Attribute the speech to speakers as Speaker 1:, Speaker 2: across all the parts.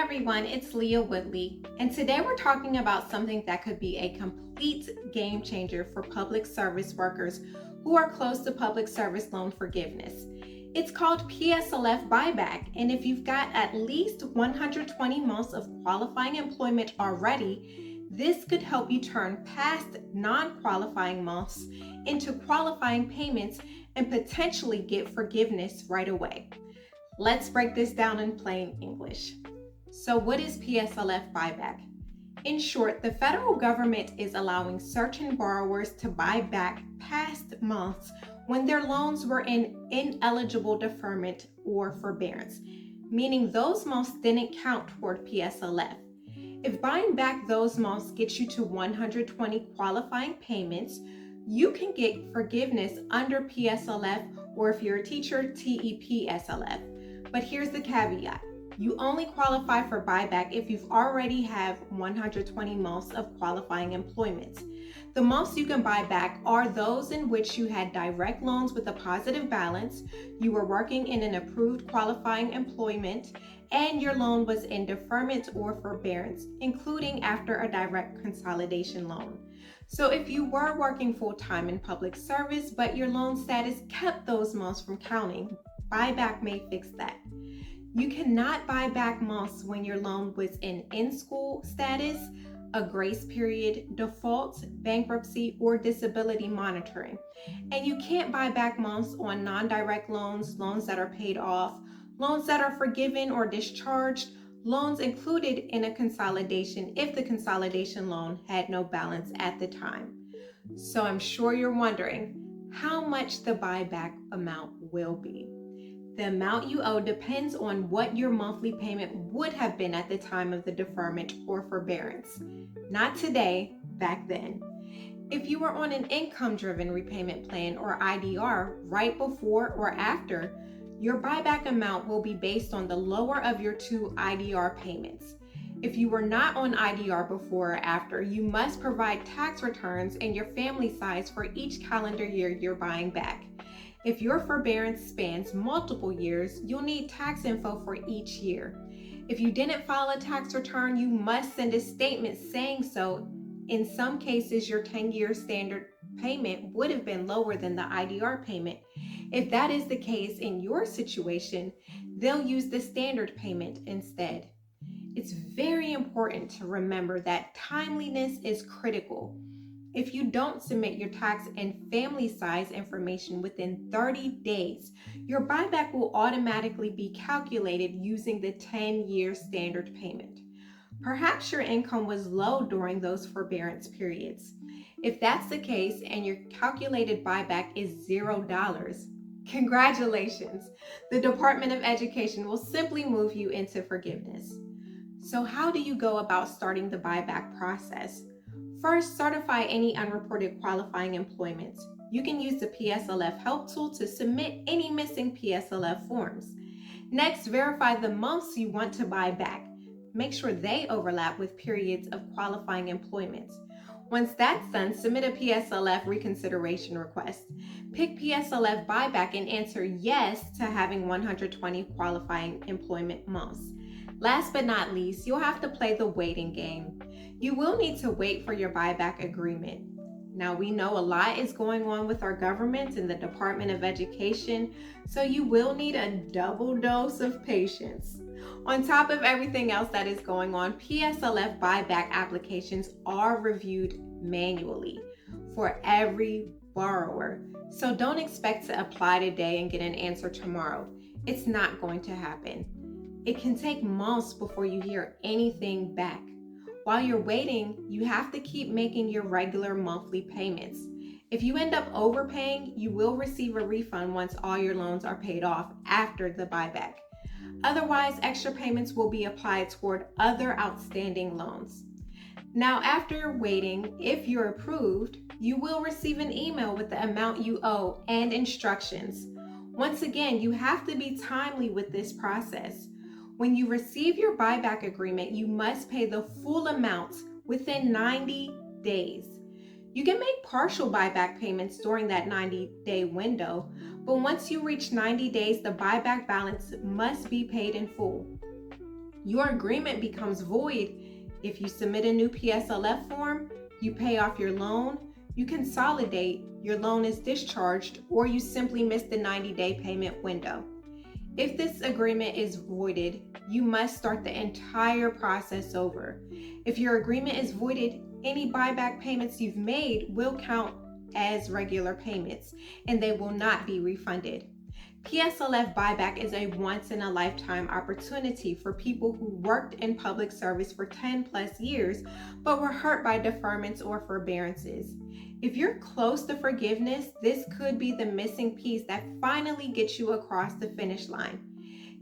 Speaker 1: everyone, it's Leah Woodley, and today we're talking about something that could be a complete game changer for public service workers who are close to public service loan forgiveness. It's called PSLF Buyback, and if you've got at least 120 months of qualifying employment already, this could help you turn past non-qualifying months into qualifying payments and potentially get forgiveness right away. Let's break this down in plain English. So what is PSLF buyback? In short, the federal government is allowing certain borrowers to buy back past months when their loans were in ineligible deferment or forbearance, meaning those months didn't count toward PSLF. If buying back those months gets you to 120 qualifying payments, you can get forgiveness under PSLF, or if you're a teacher, TEPSLF. But here's the caveat. You only qualify for buyback if you've already have 120 months of qualifying employment. The months you can buy back are those in which you had direct loans with a positive balance, you were working in an approved qualifying employment, and your loan was in deferment or forbearance, including after a direct consolidation loan. So if you were working full-time in public service, but your loan status kept those months from counting, buyback may fix that. You cannot buy back months when your loan was in school status, a grace period, default, bankruptcy, or disability monitoring. And you can't buy back months on non-direct loans, loans that are paid off, loans that are forgiven or discharged, loans included in a consolidation if the consolidation loan had no balance at the time. So I'm sure you're wondering how much the buyback amount will be. The amount you owe depends on what your monthly payment would have been at the time of the deferment or forbearance. Not today, back then. If you were on an income-driven repayment plan or IDR right before or after, your buyback amount will be based on the lower of your two IDR payments. If you were not on IDR before or after, you must provide tax returns and your family size for each calendar year you're buying back. If your forbearance spans multiple years, you'll need tax info for each year. If you didn't file a tax return, you must send a statement saying so. In some cases, your 10-year standard payment would have been lower than the IDR payment. If that is the case in your situation, they'll use the standard payment instead. It's very important to remember that timeliness is critical. If you don't submit your tax and family size information within 30 days, your buyback will automatically be calculated using the 10-year standard payment. Perhaps your income was low during those forbearance periods. If that's the case and your calculated buyback is $0, congratulations! The Department of Education will simply move you into forgiveness. So how do you go about starting the buyback process? First, certify any unreported qualifying employment. You can use the PSLF help tool to submit any missing PSLF forms. Next, verify the months you want to buy back. Make sure they overlap with periods of qualifying employment. Once that's done, submit a PSLF reconsideration request. Pick PSLF buyback and answer yes to having 120 qualifying employment months. Last but not least, you'll have to play the waiting game. You will need to wait for your buyback agreement. Now, we know a lot is going on with our government and the Department of Education, so you will need a double dose of patience. On top of everything else that is going on, PSLF buyback applications are reviewed manually for every borrower. So don't expect to apply today and get an answer tomorrow. It's not going to happen. It can take months before you hear anything back. While you're waiting, you have to keep making your regular monthly payments. If you end up overpaying, you will receive a refund once all your loans are paid off after the buyback. Otherwise, extra payments will be applied toward other outstanding loans. Now, after you're waiting, if you're approved, you will receive an email with the amount you owe and instructions. Once again, you have to be timely with this process. When you receive your buyback agreement, you must pay the full amount within 90 days. You can make partial buyback payments during that 90-day window, but once you reach 90 days, the buyback balance must be paid in full. Your agreement becomes void if you submit a new PSLF form, you pay off your loan, you consolidate, your loan is discharged, or you simply miss the 90-day payment window. If this agreement is voided, you must start the entire process over. If your agreement is voided, any buyback payments you've made will count as regular payments, and they will not be refunded. PSLF Buyback is a once-in-a-lifetime opportunity for people who worked in public service for 10 plus years but were hurt by deferments or forbearances. If you're close to forgiveness, this could be the missing piece that finally gets you across the finish line.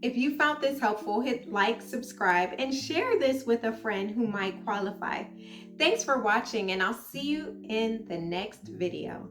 Speaker 1: If you found this helpful, hit like, subscribe, and share this with a friend who might qualify. Thanks for watching, and I'll see you in the next video.